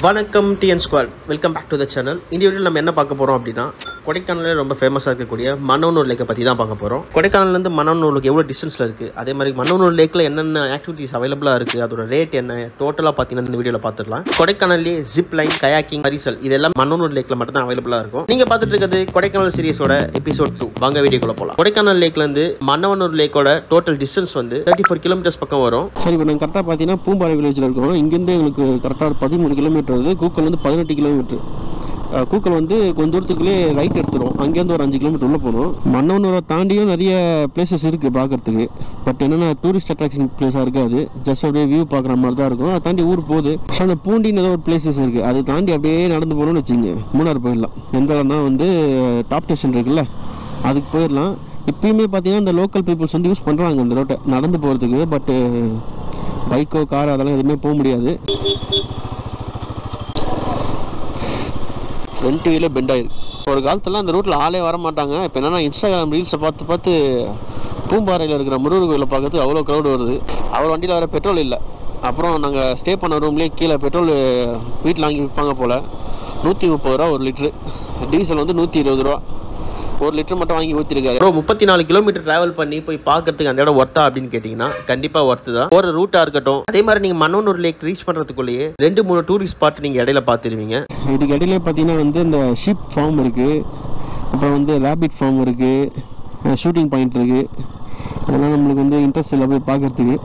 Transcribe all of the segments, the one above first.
வணக்கம் TN squad, welcome back to the channel. இந்த வீடியோவில் நம்ம என்ன பார்க்க போகிறோம் அப்படின்னா, கொடைக்கானலில் ரொம்ப ஃபேமஸாக இருக்கக்கூடிய மன்னவனூர் லேக்கை பற்றி தான் பார்க்க போகிறோம். கொடைக்கானல்லேருந்து மன்னவனூர் லேக் எவ்வளோ டிஸ்டன்ஸில் இருக்குது, அதே மாதிரி மன்னவனூர் லேக்கில் என்னென்ன ஆக்டிவிட்டிஸ் அவைலபிளாக இருக்குது, அதோட ரேட் என்ன, டோட்டலாக பார்த்தீங்கன்னா இந்த வீடியோவில் பார்த்துடலாம். கொடைக்கானல்லே ஜிப் லைன், கயாக்கிங், பரிசல் இதெல்லாம் மன்னவனூர் லேக்கில் மட்டும் தான் அவைலபிளாக இருக்கும். நீங்கள் பார்த்துட்டு இருக்கிறது கொடைக்கானல் சீரிஸோட எபிசோட் 2. வாங்க வீடியோக்குள்ள போகலாம். கொடைக்கானல் லேக்லேருந்து மன்னவனூர் லேக்கோட டோட்டல் டிஸ்டன்ஸ் வந்து 34 கிலோமீட்டர்ஸ் பக்கம் வரும். சரி, இப்போ நாங்கள் கரெக்டாக பார்த்தீங்கன்னா பூம்பாறை வில்லேஜில் இருக்கோம். இங்கேருந்து எங்களுக்கு கரெக்டாக 13 கிலோமீட்டர் வருது. கூக்கல் வந்து 18 கிலோமீட்டர். கூக்கல் வந்து கொஞ்சம் தூரத்துக்குள்ளே ரைட் எடுத்துரும். அங்கேருந்து ஒரு 5 கிலோமீட்டர் உள்ளே போகணும். மன்னவனூரை தாண்டியும் நிறைய பிளேசஸ் இருக்குது பார்க்குறதுக்கு. பட் என்னென்னா டூரிஸ்ட் அட்ராக்ஷன் பிளேஸாக இருக்காது. ஜஸ்ட் அப்படியே வியூ பார்க்குற மாதிரி தான் இருக்கும். அதை தாண்டி ஊர் போகுது. ஸோ அந்த பூண்டின்னு ஏதோ ஒரு பிளேசஸ் இருக்குது. அதை தாண்டி அப்படியே நடந்து போகணும்னு வச்சுங்க, மூணார் போயிடலாம். எந்த இடம்னா வந்து டாப் ஸ்டேஷன் இருக்குல்ல, அதுக்கு போயிடலாம். இப்பயுமே பார்த்தீங்கன்னா இந்த லோக்கல் பீப்புள்ஸ் வந்து யூஸ் பண்ணுறாங்க அந்த ரோட்டை நடந்து போகிறதுக்கு. பட்டு பைக்கோ கார் அதெல்லாம் எதுவுமே போக முடியாது. ஃப்ரண்ட் வீலே பெண்ட் ஆயிருக்கு. ஒரு காலத்தில் அந்த ரூட்டில் ஆளே வர மாட்டாங்க. இப்போ என்னென்னா இன்ஸ்டாகிராம் ரீல்ஸை பார்த்து பூம்பாறையில் இருக்கிற முருகர் கோயிலை பார்க்கறதுக்கு அவ்வளோ க்ரௌடு வருது. அவர் வண்டியில் வேறு பெட்ரோல் இல்லை. அப்புறம் நாங்கள் ஸ்டே பண்ண ரூம்லேயே கீழே பெட்ரோல் வீட்டில் வாங்கி விற்பாங்க போல். 130 ரூபா ஒரு லிட்ரு. டீசல் வந்து 120 ரூபா. ஒரு லிட்டர் மட்டும் வாங்கி ஊற்றிருக்காரு. 34 கிலோமீட்டர் டிராவல் பண்ணி போய் பார்க்கறதுக்கு அந்த இடம் ஒர்த்தா அப்படின்னு கேட்டிங்கன்னா கண்டிப்பாக ஒர்த்து தான். ஒரு ரூட்டாக இருக்கட்டும். அதே மாதிரி நீங்கள் மன்னவனூர் லேக் ரீச் பண்ணுறதுக்குள்ளேயே 2-3 டூரிஸ்ட் ஸ்பாட் நீங்கள் இடையில பார்த்துருவீங்க. இதுக்கு இடையில பார்த்தீங்கன்னா வந்து இந்த ஷீப் ஃபார்ம் இருக்குது, அப்புறம் வந்து ரேபிட் ஃபார்ம் இருக்குது, ஷூட்டிங் பாயிண்ட் இருக்குது. அதெல்லாம் நம்மளுக்கு வந்து இன்ட்ரெஸ்ட் இல்லை போய் பார்க்குறதுக்கு.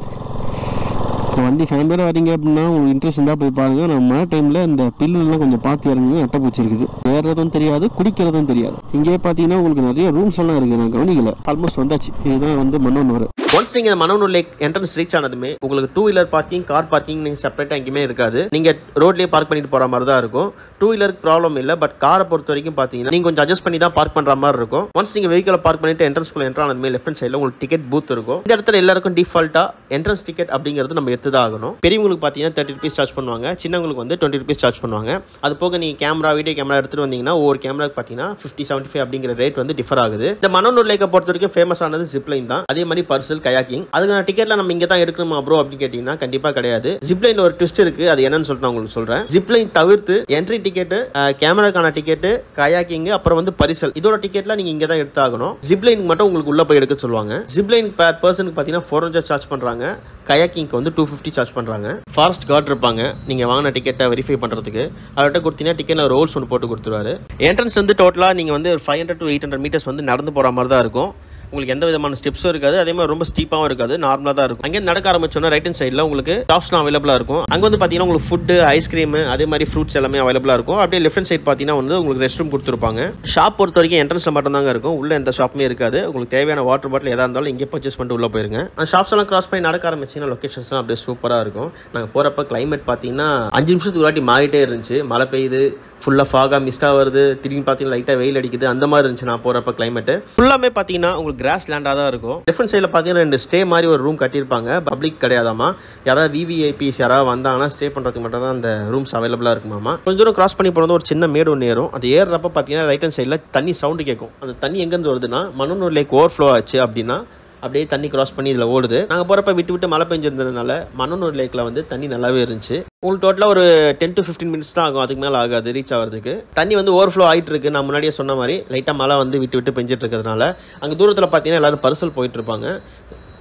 வண்டி ஃபேமிலியாக வரீங்க அப்படின்னா உங்களுக்கு இன்ட்ரெஸ்ட் இருந்தால் போய் பாருங்கள். நம்ம மழை டைமில் இந்த பில்லுலாம் கொஞ்சம் பார்த்து இறங்குங்க. அட்டைப்பூச்சி இருக்குது. ஏறுறதும் தெரியாது, குடிக்கிறதும் தெரியாது. இங்கே பார்த்தீங்கன்னா உங்களுக்கு நிறைய ரூம்ஸ் எல்லாம் இருக்குது. நான் கவனிக்கல. ஆல்மோஸ்ட் வந்தாச்சு. இதுதான் வந்து மன்னவனூர். ஒன்ஸ் நீங்க மன்னவனூர் லேக் என்ட்ரன்ஸ் ரீச் ஆனதுமே உங்களுக்கு 2 வீலர் பார்க்கிங், கார் பார்க்கிங் நீங்க செப்பரேட்டா எங்கேயுமே இருக்காது. நீங்க ரோட்லயே பார்க் பண்ணிட்டு போற மாதிரி தான் இருக்கும். 2 வீலருக்கு ப்ராப்ளம் இல்லை. பட் காரை பொறுத்த வரைக்கும் பாத்தீங்கன்னா நீங்க கொஞ்சம் அட்ஜஸ்ட் பண்ணி தான் பார்க் பண்ற மாதிரி இருக்கும். ஒன்ஸ் நீங்க வெஹிக்கிளை பார்க் பண்ணிட்டு என்ட்ரன்ஸ்குள்ள என்ட்ரு ஆனதுமே லெஃப்ட் ஹேண்ட் சைடில் உங்களுக்கு டிக்கெட் பூத் இருக்கும். இந்த இடத்துல எல்லாருக்கும் டிஃபால்ட்டா என்ட்ரன்ஸ் டிக்கெட் அப்படிங்கிறது நம்ம எடுத்துதான் ஆகணும். பெரியவங்களுக்கு பாத்தீங்கன்னா 30 rupees சார்ஜ் பண்ணுவாங்க. சின்னவங்களுக்கு வந்து 20 rupees சார்ஜ் பண்ணுவாங்க. அது போக நீங்க கேமரா, வீடியோ கேமரா எடுத்துட்டு வந்தீங்கன்னா ஒவ்வொரு கேமராக்கு பாத்தீங்கன்னா 50-75 அப்படிங்கிற ரேட் வந்து டிஃபர் ஆகுது. இந்த மன்னவனூர் லேக்கை பொறுத்த வரைக்கும் ஃபேமஸ் ஆனது ஜிப்லைன் தான். அதே மாதிரி பர்சல், கயாக்கிங். அதுக்கான டிக்கெட்ல நம்ம இங்க தான் எடுக்கணுமா ப்ரோ அப்படின்னு கேட்டீங்கன்னா கண்டிப்பா கிடையாது. ஜிப்லைன்ல ஒரு ட்விஸ்ட் இருக்கு. அது என்னன்னு சொல்லிட்டு உங்களுக்கு சொல்றேன். ஜிப்லைன் தவிர்த்து என்ட்ரி டிக்கெட், கேமராக்கான டிக்கெட், கயாக்கிங், அப்புறம் வந்து பரிசல் இதோட டிக்கெட்லாம் நீங்க இங்க தான் எடுத்தாகணும். ஜிப்லைனுக்கு மட்டும் உங்களுக்கு உள்ள போய் எடுக்க சொல்லுவாங்க. ஜிப்லைன் per பர்சனுக்கு பாத்தீங்கன்னா 400 சார்ஜ் பண்றாங்க. கயாக்கிங்க்கு வந்து 250 சார்ஜ் பண்றாங்க. ஃபாரஸ்ட் கார்டு இருப்பாங்க நீங்க வாங்கின டிக்கெட்டை வெரிஃபை பண்றதுக்கு. அவர்கிட்ட கொடுத்தீங்கன்னா டிக்கெட்ல ஒரு ஹோல்ஸ் ஒன்று போட்டு கொடுத்துருவாரு. என்ட்ரன்ஸ் வந்து டோட்டலா நீங்க வந்து 500 to 800 மீட்டர்ஸ் வந்து நடந்து போற மாதிரி தான் இருக்கும். உங்களுக்கு எந்த விதமான ஸ்டெப்ஸும் இருக்காது. அதே மாதிரி ரொம்ப ஸ்டீப்பாகவும் இருக்காது, நார்மலாக தான் இருக்கும். அங்கே நடக்க ஆரம்பிச்சோன்னா ரைட் ஹேண்ட் சைடில் உங்களுக்கு ஷாப்ஸ்லாம் அவைலபிளாக இருக்கும். அங்கே வந்து பார்த்தீங்கன்னா உங்களுக்கு ஃபுட்டு, ஐஸ்கிரீம், அதே மாதிரி ஃப்ரூட்ஸ் எல்லாமே அவைலபிளாக இருக்கும். அப்படியே லெஃப்ட் ஹேண்ட் சைட் பார்த்தீங்கன்னா வந்து உங்களுக்கு ரெஸ்ட் ரூம் கொடுத்துருப்பாங்க. ஷாப் பொறுத்த வரைக்கும் என்ட்ரன்ஸில் மட்டும் தாங்க இருக்கும். உள்ள எந்த ஷாப்புமே இருக்காது. உங்களுக்கு தேவையான வாட்டர் பாட்டில் எதாக இருந்தாலும் இங்கே பர்ச்சேஸ் பண்ணிட்டு உள்ள போயிருங்க. அந்த ஷாப்ஸ் எல்லாம் கிராஸ் பண்ணி நடக்க ஆரம்பிச்சிங்கன்னா லொக்கேஷன்ஸ்லாம் அப்படியே சூப்பராக இருக்கும். நாங்கள் போகிறப்ப கிளைமேட் பார்த்தீங்கன்னா 5 நிமிஷத்துக்கு வாட்டி மாறிட்டே இருந்துச்சு. மழை பெய்யுது, ஃபுல்லாக ஃபாகா மிஸ்டாக வருது, திடீர்னு பார்த்தீங்கன்னா லைட்டாக வெயில் அடிக்குது. அந்த மாதிரி இருந்துச்சு நான் போகிறப்ப கிளைமேட். ஃபுல்லாமே பார்த்தீங்கன்னா உங்களுக்கு கிராஸ் லேண்டாக தான் இருக்கும். டிஃபரண்ட் சைடில் பார்த்தீங்கன்னா 2 ஸ்டே மாதிரி ஒரு ரூம் கட்டியிருப்பாங்க. பப்ளிக் கிடையாதாமா. யாராவது விவிஐபிஸ் யாராவது வந்தாங்கன்னா ஸ்டே பண்ணுறதுக்கு மட்டும் தான் அந்த ரூம்ஸ் அவைலபிளாக இருக்குமாமா. கொஞ்சம் தூரம் கிராஸ் பண்ணி போகிறது ஒரு சின்ன மேடு ஒன்று ஏறும். அது ஏறுறப்ப பார்த்தீங்கன்னா ரைட் ஹேண்ட் சைடில் தண்ணி சவுண்டு கேட்கும். அந்த தண்ணி எங்கேருந்து வருதுன்னா மன்னவனூர் லேக் ஓவர்ஃப்ளோ ஆச்சு அப்படின்னா அப்படியே தண்ணி கிராஸ் பண்ணி இதில் ஓடுது. நாங்கள் போகிறப்ப விட்டு மழை பெஞ்சிருந்ததுனால மன்னவனூர் லேக்கில் வந்து தண்ணி நல்லாவே இருந்துச்சு. உங்களுக்கு டோட்டலாக ஒரு 10 to 15 மினிட்ஸ் தான் ஆகும். அதுக்கு மேலே ஆகாது ரீச் ஆகிறதுக்கு. தண்ணி வந்து ஓவர்ஃப்ளோ ஆகிட்டு இருக்கு. நான் முன்னாடியே சொன்ன மாதிரி லைட்டாக மழை வந்து விட்டு பெஞ்சிட்டு இருக்கிறதுனால அங்கே தூரத்தில் பார்த்தீங்கன்னா எல்லாரும் பரிசல் போயிட்டு இருப்பாங்க.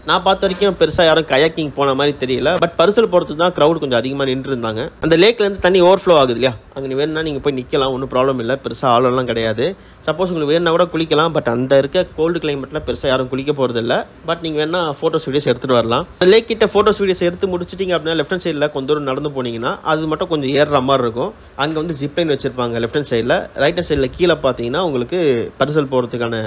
நான் பார்த்த வரைக்கும் பெருசாக யாரும் கயாக்கிங் போன மாதிரி தெரியல. பட் பரிசல் போகிறது தான் க்ரௌட் கொஞ்சம் அதிகமாக நின்று இருந்தாங்க. அந்த லேக்லேருந்து தண்ணி ஓவர்ஃப்ளோ ஆகுது இல்லையா, அங்கே வேணும்னா நீங்கள் போய் நிற்கலாம், ஒன்றும் ப்ராப்ளம் இல்லை. பெருசாக ஆளெல்லாம் கிடையாது. சப்போஸ் உங்களுக்கு வேணும்னா கூட குளிக்கலாம். பட் அந்த இருக்க கோல்டு கிளைமேட்டில் பெருசாக யாரும் குளிக்க போகிறது இல்லை. பட் நீங்கள் வேணா ஃபோட்டோஸ் வீடியோஸ் எடுத்துகிட்டு வரலாம். அந்த லேக் கிட்ட ஃபோட்டோஸ் வீடியோஸ் எடுத்து முடிச்சிட்டிங்க அப்படின்னா லெஃப்ட் ஹேண்ட் சைடில் கொஞ்சம் தூரம் நடந்து போனீங்கன்னா அது மட்டும் கொஞ்சம் ஏறுற மாதிரி இருக்கும். அங்கே வந்து ஜிப்லைன் வச்சிருப்பாங்க லெஃப்ட் ஹேண்ட் சைடில். ரைட் ஹேண்ட் சைடில் கீழே பார்த்தீங்கன்னா உங்களுக்கு பரிசல் போகிறதுக்கான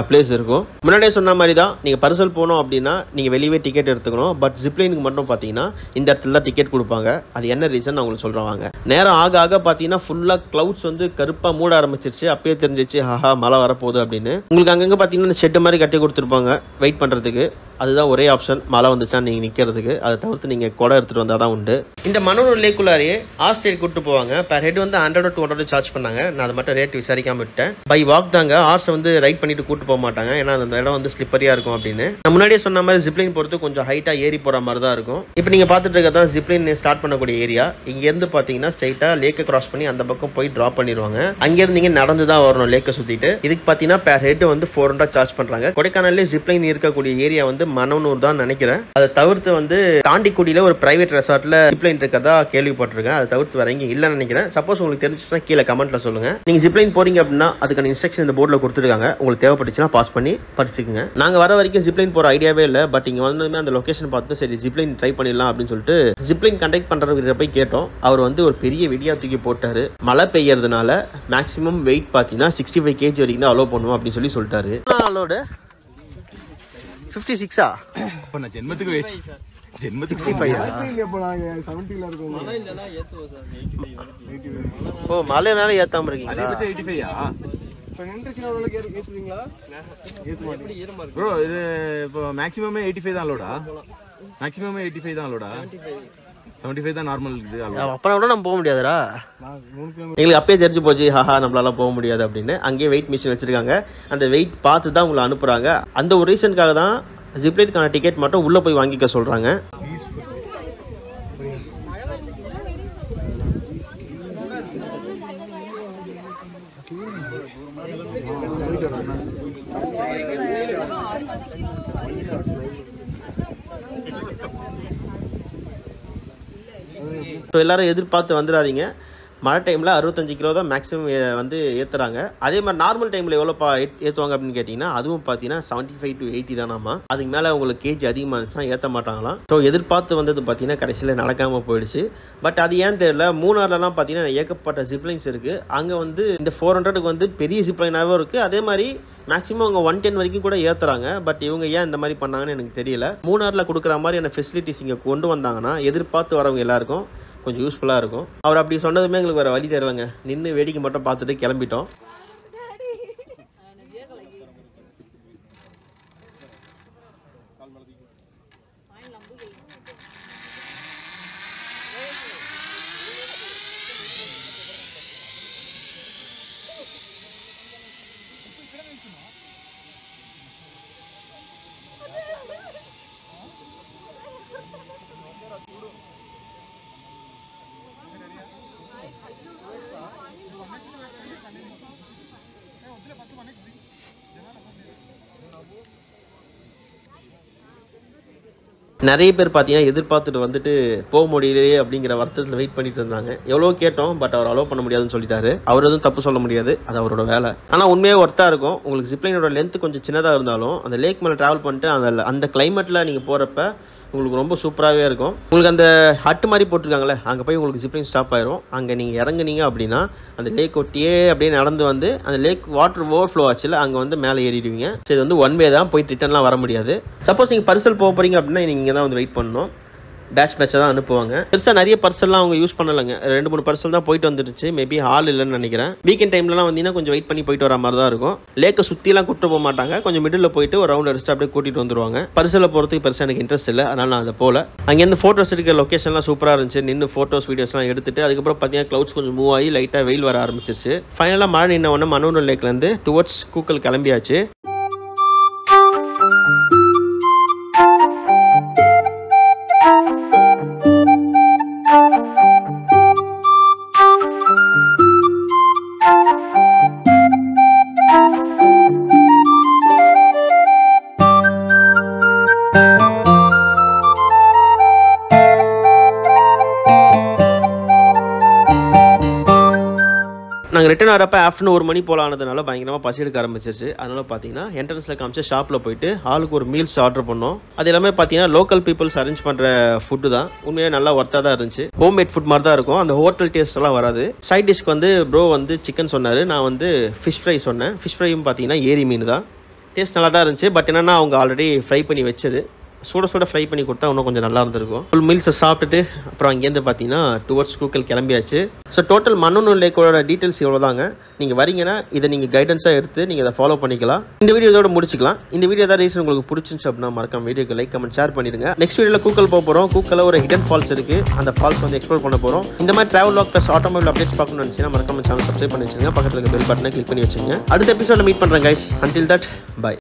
பிளேஸ் இருக்கும். முன்னாடியே சொன்ன மாதிரி தான் நீங்கள் பரிசல் போகணும் அப்படின்னா நீங்கள் வெளியே டிக்கெட் எடுத்துக்கணும். பட் ஜிப்லைனுக்கு மட்டும் பார்த்தீங்கன்னா இந்த இடத்துல தான் டிக்கெட் கொடுப்பாங்க. அது என்ன ரீசன் நான் உங்களுக்கு சொல்கிறேன் வாங்க. நேரம் ஆக பார்த்தீங்கன்னா ஃபுல்லாக க்ளவுட்ஸ் வந்து கருப்பாக மூட ஆரம்பிச்சிருச்சு. அப்பயே தெரிஞ்சிச்சு ஆஹா மழை வரப்போகுது அப்படின்னு. உங்களுக்கு அங்கங்கே பார்த்தீங்கன்னா இந்த ஷெட்டு மாதிரி கட்டி கொடுத்துருப்பாங்க வெயிட் பண்ணுறதுக்கு. அதுதான் ஒரே ஆப்ஷன் மழை வந்துச்சா நீங்கள் நிற்கிறதுக்கு. அதை தவிர்த்து நீங்கள் குடை எடுத்துகிட்டு வந்தால் தான் உண்டு. இந்த மனோனூர் லேக்குள்ளாரியே ஹார்ஸ் ரைட் கூப்பிட்டு போவாங்க. பெர் ஹெட் வந்து 100 to 200 சார்ஜ் பண்ணாங்க. நான் அதை மட்டும் ரேட் விசாரிக்காம விட்டேன். பை வாக் தாங்க, ஹார்ஸை வந்து ரைட் பண்ணிட்டு கூட்டு போக மாட்டாங்க. ஏன்னா அந்த இடம் வந்து ஸ்லிப்பரியாக இருக்கும் அப்படின்னு. நான் முன்னாடியே சொன்ன மாதிரி ஜிப்லைன் பொறுத்து கொஞ்சம் ஹைட்டாக ஏறி போகிற மாதிரி தான் இருக்கும். இப்போ நீங்கள் பார்த்துட்டு இருக்கதான் ஜிப்லைன் ஸ்டார்ட் பண்ணக்கூடிய ஏரியா. இங்கேருந்து பார்த்தீங்கன்னா ஸ்ட்ரைட்டாக லேக்கை கிராஸ் பண்ணி அந்த பக்கம் போய் ட்ராப் பண்ணிடுவாங்க. அங்கேருந்து இங்கே நடந்து தான் வரணும் லேக்கை சுற்றிட்டு. இதுக்கு பார்த்தீங்கன்னா பெர் ஹெட் வந்து 400 சார்ஜ் பண்ணுறாங்க. கொடைக்கானல்லே ஜிப்லைன் இருக்கக்கூடிய ஏரியா வந்து மனோனூர் தான் நினைக்கிறேன். அதை தவிர்த்து வந்து தாண்டிக்குடியில ஒரு பிரைவேட் ரெசார்ட்ல ஜிப்லைன் இருக்கதா கேள்விப்பட்டிருக்கேன். அதை தவிர்த்து வர இங்க இல்லன்னு நினைக்கிறேன். சப்போஸ் உங்களுக்கு தெரிஞ்சுச்சுன்னா கீழே கமெண்ட்ல சொல்லுங்க. நீங்க ஜிப்லைன் போறீங்க அப்படின்னா அதுக்கான இன்ஸ்ட்ரக்ஷன் இந்த போர்டில் கொடுத்துருக்காங்க. உங்களுக்கு தேவைப்பட்டுச்சுன்னா பாஸ் பண்ணி படிச்சுக்கோங்க. நாங்க வர வரைக்கும் ஜிப்லைன் போற ஐடியாவே இல்லை. பட் இங்க வந்ததுமே அந்த லொகேஷன் பார்த்து சரி ஜிப்லைன் ட்ரை பண்ணிடலாம் அப்படின்னு சொல்லிட்டு ஜிப்லைன் கண்டக்ட் பண்றவங்க போய் கேட்டோம். அவர் வந்து ஒரு பெரிய வெடியா தூக்கி போட்டாரு. மழை பெய்யறதுனால மேக்ஸிமம் வெயிட் பாத்தீங்கன்னா 65 kg வரைக்கும் தான் அலோவ் பண்ணுவோம் அப்படின்னு சொல்லி சொல்லிட்டாரு. 56 அப்ப நான் ஜென்மத்துக்கு 65 70ல இருக்கும். ஓ மழைனால ஏத்தாம இருக்கீங்களா? 85 இப்ப நின்றுச்சுனா ஓரளவுக்கு ஏத்துவீங்களா? ஏத்த மாட்டீங்க bro. இது இப்போ மேக்ஸिमम 85 தான் லோடா. மேக்ஸिमम 85 தான் லோடா. 75 தான் நார்மல் இது. அப்பனா கூட நம்ம போக முடியாதுடா. எங்களுக்கு அப்பயே தெரிஞ்சு போச்சு ஹாஹா நம்மளால போக முடியாது அப்படின்னு. அங்கேயே வெயிட் மிஷின் வச்சிருக்காங்க. அந்த வெயிட் பார்த்து தான் உங்களை அனுப்புறாங்க. அந்த ஒரு ரீசனுக்காக தான் ஜிப்லைனுக்கான டிக்கெட் மட்டும் உள்ள போய் வாங்கிக்க சொல்றாங்க. எல்லாரும் எதிர்பார்த்து வந்துடாதீங்க. மழை டைமில் 65 கிலோ தான் மேக்ஸிமம் வந்து ஏற்றுறாங்க. அதே மாதிரி நார்மல் டைமில் எவ்வளோப்பா ஏற்றுவாங்க அப்படின்னு கேட்டிங்கன்னா அதுவும் பார்த்தீங்கன்னா 75 to 80 தானாமா. அதுக்கு மேலே உங்களுக்கு கேஜி அதிகமாக இருந்துச்சுன்னா ஏற்ற மாட்டாங்களாம். ஸோ எதிர்பார்த்து வந்தது பார்த்தீங்கன்னா கடைசியில் நடக்காமல் போயிடுச்சு. பட் அது ஏன் தெரியல. மூணார்லலாம் பார்த்தீங்கன்னா ஏகப்பட்ட ஜிப்லைன்ஸ் இருக்குது. அங்கே வந்து இந்த 400க்கு வந்து பெரிய ஜிப்லைனாகவும் இருக்குது. அதே மாதிரி மேக்ஸிமம் அவங்க 110 வரைக்கும் கூட ஏற்றுறாங்க. பட் இவங்க ஏன் இந்த மாதிரி பண்ணாங்கன்னு எனக்கு தெரியல. மூணாரில் கொடுக்குற மாதிரியான ஃபெசிலிட்டிஸ் இங்கே கொண்டு வந்தாங்கன்னா எதிர்பார்த்து வரவங்க எல்லாருக்கும் கொஞ்சம் யூஸ்ஃபுல்லாக இருக்கும். அவர் அப்படி சொன்னதுமே எங்களுக்கு வேறு வழி தெரியலங்க. நின்று வேடிக்கை மட்டும் பார்த்துட்டு கிளம்பிட்டோம். நிறைய பேர் பார்த்தீங்கன்னா எதிர்பார்த்துட்டு வந்துட்டு போக முடியலையே அப்படிங்கிற வருத்தத்தில் வெயிட் பண்ணிட்டு இருந்தாங்க. எவ்வளோ கேட்டோம் பட் அவர் அலோவ் பண்ண முடியாதுன்னு சொல்லிட்டாரு. அவர் எதுவும் தப்பு சொல்ல முடியாது, அது அவரோட வேலை. ஆனால் உண்மையாக ஒர்த்தாக இருக்கும். உங்களுக்கு ஜிப்லைனோட லென்த் கொஞ்சம் சின்னதாக இருந்தாலும் அந்த லேக் மேலே ட்ராவல் பண்ணிட்டு அந்த கிளைமேட்டில் நீங்கள் போகிறப்ப உங்களுக்கு ரொம்ப சூப்பராகவே இருக்கும். உங்களுக்கு அந்த ஹட்டு மாதிரி போட்டிருக்காங்களே அங்கே போய் உங்களுக்கு ஜிப்லைன் ஸ்டாப் ஆயிரும். அங்கே நீங்கள் இறங்குனீங்க அப்படின்னா அந்த லேக் ஒட்டியே அப்படியே நடந்து வந்து அந்த லேக் வாட்டர் ஓவர்ஃப்ளோ ஆச்சுல அங்கே வந்து மேலே ஏறிடுவீங்க. ஸோ இது வந்து ஒன் வே தான், போயிட்டு ரிட்டர்ன்லாம் வர முடியாது. சப்போஸ் நீங்கள் பரிசல் போக போகிறீங்க அப்படின்னா நீங்கள் இங்கே தான் வந்து வெயிட் பண்ணணும். பேட்சாக தான் அனுப்புவாங்க. பெருசாக நிறைய பர்சல்லாம் அவங்க யூஸ் பண்ணலைங்க. 2-3 பர்சல் தான் போயிட்டு வந்துருச்சு. மேபி ஹால் இல்லைன்னு நினைக்கிறேன். வீக்கெண்ட் டைம்லலாம் வந்தீங்கன்னா கொஞ்சம் வெயிட் பண்ணி போயிட்டு வர மாதிரி தான் இருக்கும். லேக்கை சுற்றிலாம் கூட்டு போக மாட்டாங்க. கொஞ்சம் மிடில் போயிட்டு ஒரு ரவுண்ட் அடிச்சுட்டு அப்படியே கூட்டிகிட்டு வந்துருவாங்க. பர்சலில் போகிறதுக்கு பெருசாக எனக்கு இன்ட்ரெஸ்ட் இல்லை, அதனால் நான் அதை போகல. அங்கேருந்து ஃபோட்டோஸ் எடுக்கிற லொக்கேஷன்லாம் சூப்பராக இருந்துச்சு. நின்று ஃபோட்டோஸ் வீடியோஸ்லாம் எடுத்துட்டு அதுக்கப்புறம் பார்த்தீங்கன்னா க்ளவுட்ஸ் கொஞ்சம் மூவ் ஆகி லைட்டாக வெயில் வர ஆரம்பிச்சிருச்சு. ஃபைனலாக மழை நின்ன உடனே மனோனூர் லேக்லேருந்து டுவர்ட்ஸ் கூக்கல் கிளம்பியாச்சு. நாங்கள் ரிட்டர்ன் வரப்போ ஆஃப்டர்நூன் 1 மணி போல ஆனதுனால பயங்கரமாக பசி எடுக்க ஆரம்பிச்சிருச்சு. அதனால பார்த்தீங்கன்னா என்ட்ரன்ஸில் காமிச்ச ஷாப்பில் போயிட்டு ஆளுக்கு ஒரு மீல்ஸ் ஆர்டர் பண்ணோம். அது எல்லாமே பார்த்தீங்கன்னா லோக்கல் பீப்புள்ஸ் அரேஞ்ச் பண்ணுற ஃபுட்டு தான். உண்மையாக நல்லா ஒர்த்தாக தான் இருந்துச்சு. ஹோம் மேட் ஃபுட் மாதிரி தான் இருக்கும். அந்த ஹோட்டல் டேஸ்ட் எல்லாம் வராது. சைட் டிஷ்க்கு வந்து ப்ரோ வந்து சிக்கன் சொன்னார். நான் வந்து ஃபிஷ் ஃப்ரை சொன்னேன். ஃபிஷ் ஃப்ரையும் பார்த்தீங்கன்னா ஏரி மீன் தான். டேஸ்ட் நல்லா தான் இருந்துச்சு. பட் என்னன்னா அவங்க ஆல்ரெடி ஃப்ரை பண்ணி வச்சது. சுட சுட ஃப்ரை பண்ணி கொடுத்தா இன்னும் கொஞ்சம் நல்லா இருந்திருக்கும். ஃபுல் மீல்ஸை சாப்பிட்டுட்டு அப்புறம் அங்கேருந்து பார்த்தீங்கன்னா டுவர்ட்ஸ் கூக்கல் கிளம்பியாச்சு. ஸோ டோட்டல் மன்னனூர் லேக்கோட டீட்டெயில்ஸ் இவ்வளோதாங்க. நீங்கள் வரீங்கன்னா இதை நீங்கள் கைடன்ஸாக எடுத்து நீங்கள் அதை ஃபாலோ பண்ணிக்கலாம். இந்த வீடியோ இதோட முடிச்சிக்கலாம். இந்த வீடியோ ஏதாவது ரீசன் உங்களுக்கு பிடிச்சிருந்துச்சு அப்படின்னா மறக்காம வீடியோக்கு லைக் கமெண்ட் ஷேர் பண்ணிடுங்க. நெக்ஸ்ட் வீடியோவில் கூக்கல் போக போகிறோம். கூக்கல்ல ஒரு ஹிடன் ஃபால்ஸ் இருக்குது. அந்த ஃபால்ஸ் வந்து எக்ஸ்ப்ளோர் பண்ண போகிறோம். இந்த மாதிரி travel vlog plus automobile updates பார்க்கணும்னு நினச்சிங்கன்னா மறக்காம சேனல் சப்ஸ்கிரைப் பண்ணி வச்சுங்க. பக்கத்தில் இருக்க பெல் பட்டனை கிளிக் பண்ணி வச்சுங்க. அடுத்த எபிசோட மீட் பண்ணுறேன் கைஸ். Until that by.